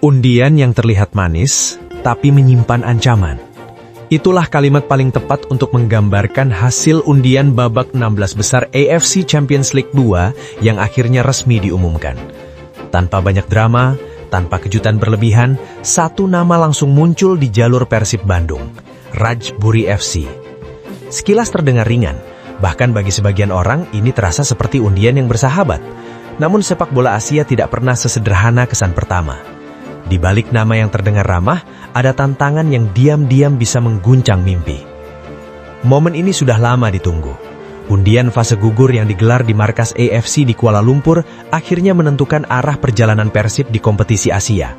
Undian yang terlihat manis, tapi menyimpan ancaman. Itulah kalimat paling tepat untuk menggambarkan hasil undian babak 16 besar AFC Champions League 2 yang akhirnya resmi diumumkan. Tanpa banyak drama, tanpa kejutan berlebihan, satu nama langsung muncul di jalur Persib Bandung, Rajburi FC. Sekilas terdengar ringan, bahkan bagi sebagian orang ini terasa seperti undian yang bersahabat. Namun sepak bola Asia tidak pernah sesederhana kesan pertama. Di balik nama yang terdengar ramah, ada tantangan yang diam-diam bisa mengguncang mimpi. Momen ini sudah lama ditunggu. Undian fase gugur yang digelar di markas AFC di Kuala Lumpur akhirnya menentukan arah perjalanan Persib di kompetisi Asia.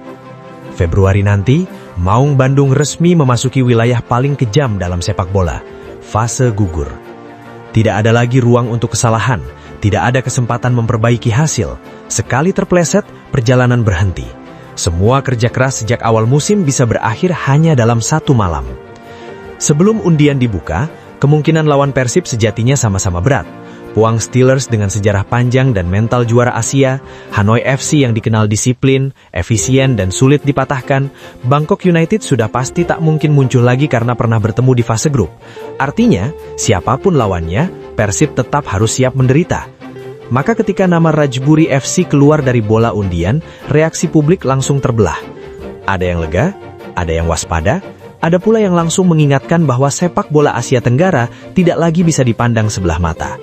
Februari nanti, Maung Bandung resmi memasuki wilayah paling kejam dalam sepak bola, fase gugur. Tidak ada lagi ruang untuk kesalahan, tidak ada kesempatan memperbaiki hasil. Sekali terpleset, perjalanan berhenti. Semua kerja keras sejak awal musim bisa berakhir hanya dalam satu malam. Sebelum undian dibuka, kemungkinan lawan Persib sejatinya sama-sama berat. Puang Steelers dengan sejarah panjang dan mental juara Asia, Hanoi FC yang dikenal disiplin, efisien, dan sulit dipatahkan, Bangkok United sudah pasti tak mungkin muncul lagi karena pernah bertemu di fase grup. Artinya, siapapun lawannya, Persib tetap harus siap menderita. Maka ketika nama Rajburi FC keluar dari bola undian, reaksi publik langsung terbelah. Ada yang lega, ada yang waspada, ada pula yang langsung mengingatkan bahwa sepak bola Asia Tenggara tidak lagi bisa dipandang sebelah mata.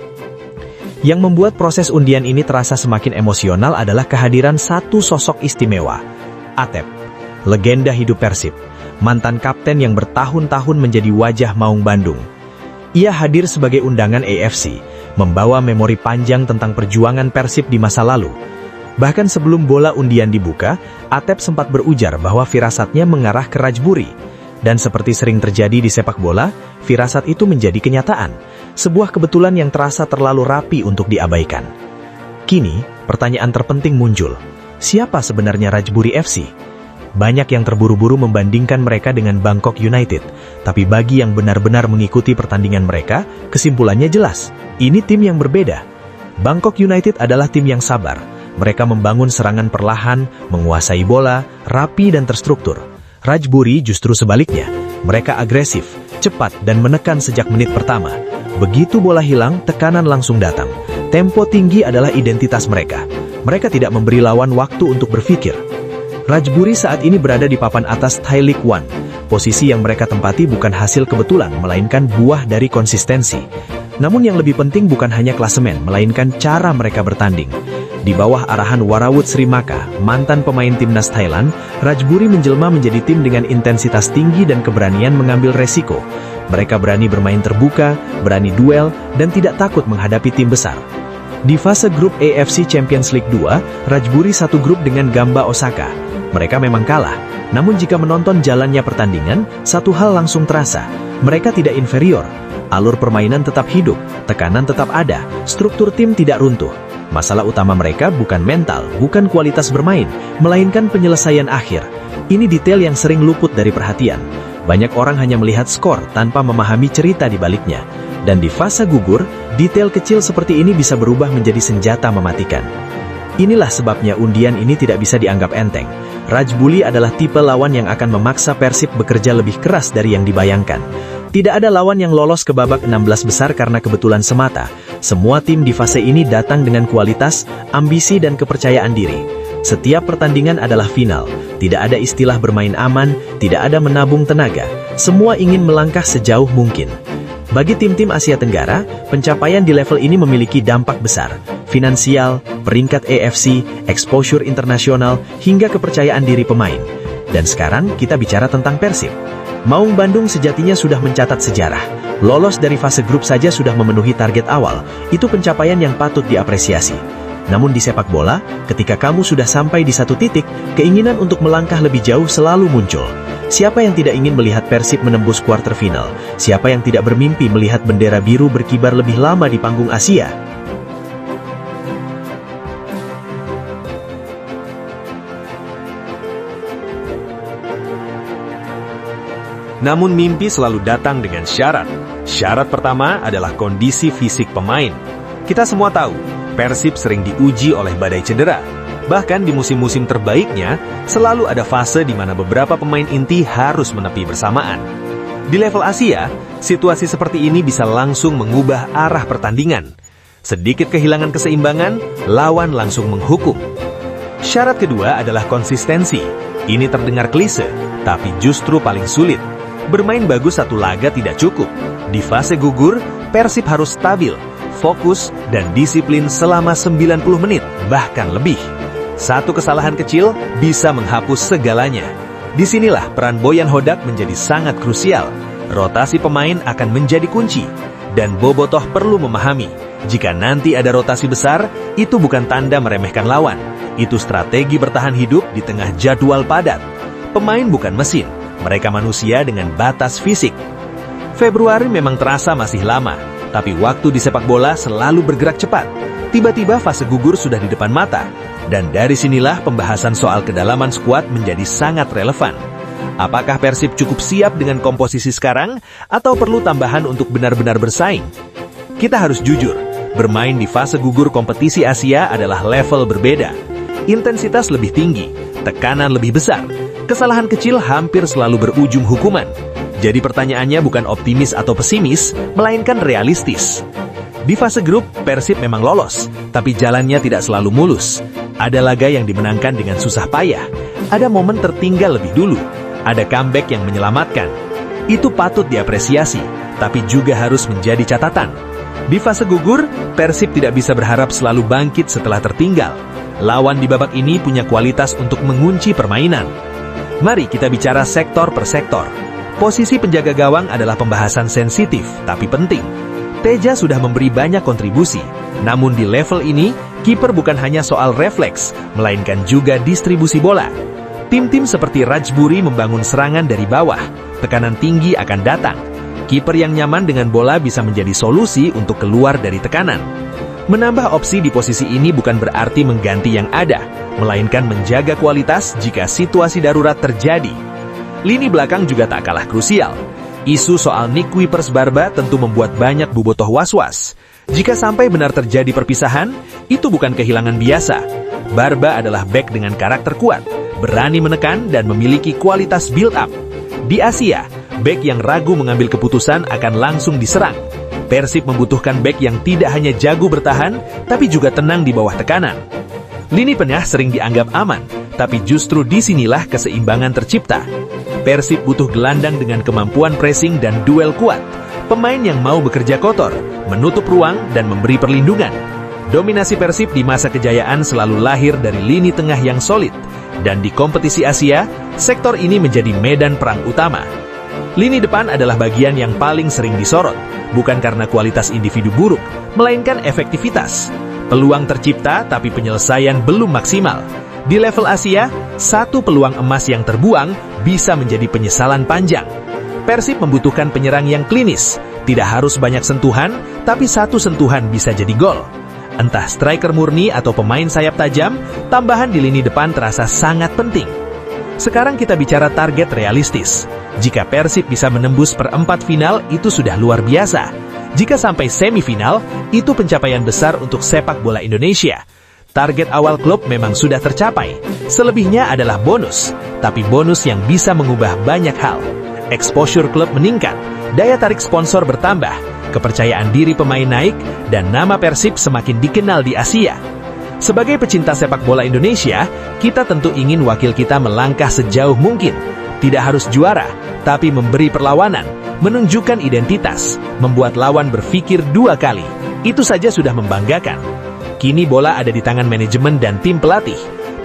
Yang membuat proses undian ini terasa semakin emosional adalah kehadiran satu sosok istimewa, Atep, legenda hidup Persib, mantan kapten yang bertahun-tahun menjadi wajah Maung Bandung. Ia hadir sebagai undangan AFC, membawa memori panjang tentang perjuangan Persib di masa lalu. Bahkan sebelum bola undian dibuka, Atep sempat berujar bahwa firasatnya mengarah ke Rajburi. Dan seperti sering terjadi di sepak bola, firasat itu menjadi kenyataan. Sebuah kebetulan yang terasa terlalu rapi untuk diabaikan. Kini, pertanyaan terpenting muncul. Siapa sebenarnya Rajburi FC? Banyak yang terburu-buru membandingkan mereka dengan Bangkok United. Tapi bagi yang benar-benar mengikuti pertandingan mereka, kesimpulannya jelas. Ini tim yang berbeda. Bangkok United adalah tim yang sabar. Mereka membangun serangan perlahan, menguasai bola, rapi dan terstruktur. Rajburi justru sebaliknya. Mereka agresif, cepat dan menekan sejak menit pertama. Begitu bola hilang, tekanan langsung datang. Tempo tinggi adalah identitas mereka. Mereka tidak memberi lawan waktu untuk berpikir. Rajburi saat ini berada di papan atas Thai League One. Posisi yang mereka tempati bukan hasil kebetulan, melainkan buah dari konsistensi. Namun yang lebih penting bukan hanya klasemen, melainkan cara mereka bertanding. Di bawah arahan Warawut Srimaka, mantan pemain timnas Thailand, Rajburi menjelma menjadi tim dengan intensitas tinggi dan keberanian mengambil resiko. Mereka berani bermain terbuka, berani duel, dan tidak takut menghadapi tim besar. Di fase grup AFC Champions League 2, Rajburi satu grup dengan Gamba Osaka. Mereka memang kalah, namun jika menonton jalannya pertandingan, satu hal langsung terasa. Mereka tidak inferior. Alur permainan tetap hidup, tekanan tetap ada, struktur tim tidak runtuh. Masalah utama mereka bukan mental, bukan kualitas bermain, melainkan penyelesaian akhir. Ini detail yang sering luput dari perhatian. Banyak orang hanya melihat skor tanpa memahami cerita di baliknya. Dan di fase gugur, detail kecil seperti ini bisa berubah menjadi senjata mematikan. Inilah sebabnya undian ini tidak bisa dianggap enteng. Rajburi adalah tipe lawan yang akan memaksa Persib bekerja lebih keras dari yang dibayangkan. Tidak ada lawan yang lolos ke babak 16 besar karena kebetulan semata. Semua tim di fase ini datang dengan kualitas, ambisi dan kepercayaan diri. Setiap pertandingan adalah final. Tidak ada istilah bermain aman, tidak ada menabung tenaga. Semua ingin melangkah sejauh mungkin. Bagi tim-tim Asia Tenggara, pencapaian di level ini memiliki dampak besar. Finansial, peringkat AFC, exposure internasional, hingga kepercayaan diri pemain. Dan sekarang kita bicara tentang Persib. Maung Bandung sejatinya sudah mencatat sejarah. Lolos dari fase grup saja sudah memenuhi target awal. Itu pencapaian yang patut diapresiasi. Namun di sepak bola, ketika kamu sudah sampai di satu titik, keinginan untuk melangkah lebih jauh selalu muncul. Siapa yang tidak ingin melihat Persib menembus kuarter final? Siapa yang tidak bermimpi melihat bendera biru berkibar lebih lama di panggung Asia? Namun mimpi selalu datang dengan syarat. Syarat pertama adalah kondisi fisik pemain. Kita semua tahu, Persib sering diuji oleh badai cedera. Bahkan di musim-musim terbaiknya, selalu ada fase di mana beberapa pemain inti harus menepi bersamaan. Di level Asia, situasi seperti ini bisa langsung mengubah arah pertandingan. Sedikit kehilangan keseimbangan, lawan langsung menghukum. Syarat kedua adalah konsistensi. Ini terdengar klise, tapi justru paling sulit. Bermain bagus satu laga tidak cukup. Di fase gugur, Persib harus stabil, fokus, dan disiplin selama 90 menit, bahkan lebih. Satu kesalahan kecil bisa menghapus segalanya. Disinilah peran Boyan Hodak menjadi sangat krusial. Rotasi pemain akan menjadi kunci. Dan Bobotoh perlu memahami, jika nanti ada rotasi besar, itu bukan tanda meremehkan lawan. Itu strategi bertahan hidup di tengah jadwal padat. Pemain bukan mesin, mereka manusia dengan batas fisik. Februari memang terasa masih lama, tapi waktu di sepak bola selalu bergerak cepat. Tiba-tiba fase gugur sudah di depan mata. Dan dari sinilah pembahasan soal kedalaman skuad menjadi sangat relevan. Apakah Persib cukup siap dengan komposisi sekarang, atau perlu tambahan untuk benar-benar bersaing? Kita harus jujur, bermain di fase gugur kompetisi Asia adalah level berbeda. Intensitas lebih tinggi, tekanan lebih besar, kesalahan kecil hampir selalu berujung hukuman. Jadi pertanyaannya bukan optimis atau pesimis, melainkan realistis. Di fase grup, Persib memang lolos, tapi jalannya tidak selalu mulus. Ada laga yang dimenangkan dengan susah payah, ada momen tertinggal lebih dulu, ada comeback yang menyelamatkan. Itu patut diapresiasi, tapi juga harus menjadi catatan. Di fase gugur, Persib tidak bisa berharap selalu bangkit setelah tertinggal. Lawan di babak ini punya kualitas untuk mengunci permainan. Mari kita bicara sektor per sektor. Posisi penjaga gawang adalah pembahasan sensitif, tapi penting. Teja sudah memberi banyak kontribusi, namun di level ini, kiper bukan hanya soal refleks, melainkan juga distribusi bola. Tim-tim seperti Rajburi membangun serangan dari bawah, tekanan tinggi akan datang. Kiper yang nyaman dengan bola bisa menjadi solusi untuk keluar dari tekanan. Menambah opsi di posisi ini bukan berarti mengganti yang ada, melainkan menjaga kualitas jika situasi darurat terjadi. Lini belakang juga tak kalah krusial. Isu soal Nick Kuipers Barba tentu membuat banyak bobotoh was-was. Jika sampai benar terjadi perpisahan, itu bukan kehilangan biasa. Barba adalah bek dengan karakter kuat, berani menekan dan memiliki kualitas build-up. Di Asia, bek yang ragu mengambil keputusan akan langsung diserang. Persib membutuhkan bek yang tidak hanya jago bertahan, tapi juga tenang di bawah tekanan. Lini tengah sering dianggap aman, tapi justru disinilah keseimbangan tercipta. Persib butuh gelandang dengan kemampuan pressing dan duel kuat. Pemain yang mau bekerja kotor, menutup ruang dan memberi perlindungan. Dominasi Persib di masa kejayaan selalu lahir dari lini tengah yang solid. Dan di kompetisi Asia, sektor ini menjadi medan perang utama. Lini depan adalah bagian yang paling sering disorot, bukan karena kualitas individu buruk, melainkan efektivitas. Peluang tercipta tapi penyelesaian belum maksimal. Di level Asia, satu peluang emas yang terbuang bisa menjadi penyesalan panjang. Persib membutuhkan penyerang yang klinis, tidak harus banyak sentuhan, tapi satu sentuhan bisa jadi gol. Entah striker murni atau pemain sayap tajam, tambahan di lini depan terasa sangat penting. Sekarang kita bicara target realistis. Jika Persib bisa menembus perempat final, itu sudah luar biasa. Jika sampai semifinal, itu pencapaian besar untuk sepak bola Indonesia. Target awal klub memang sudah tercapai. Selebihnya adalah bonus, tapi bonus yang bisa mengubah banyak hal. Exposure klub meningkat, daya tarik sponsor bertambah, kepercayaan diri pemain naik, dan nama Persib semakin dikenal di Asia. Sebagai pecinta sepak bola Indonesia, kita tentu ingin wakil kita melangkah sejauh mungkin. Tidak harus juara, tapi memberi perlawanan, menunjukkan identitas, membuat lawan berpikir dua kali. Itu saja sudah membanggakan. Kini bola ada di tangan manajemen dan tim pelatih.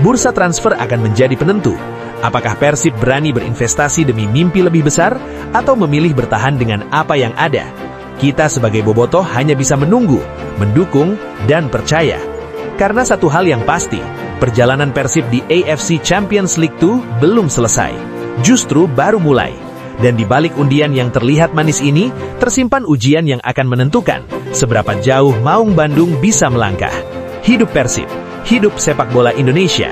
Bursa transfer akan menjadi penentu. Apakah Persib berani berinvestasi demi mimpi lebih besar, atau memilih bertahan dengan apa yang ada? Kita sebagai bobotoh hanya bisa menunggu, mendukung, dan percaya. Karena satu hal yang pasti, perjalanan Persib di AFC Champions League 2 belum selesai. Justru baru mulai. Dan di balik undian yang terlihat manis ini, tersimpan ujian yang akan menentukan seberapa jauh Maung Bandung bisa melangkah. Hidup Persib, hidup sepak bola Indonesia.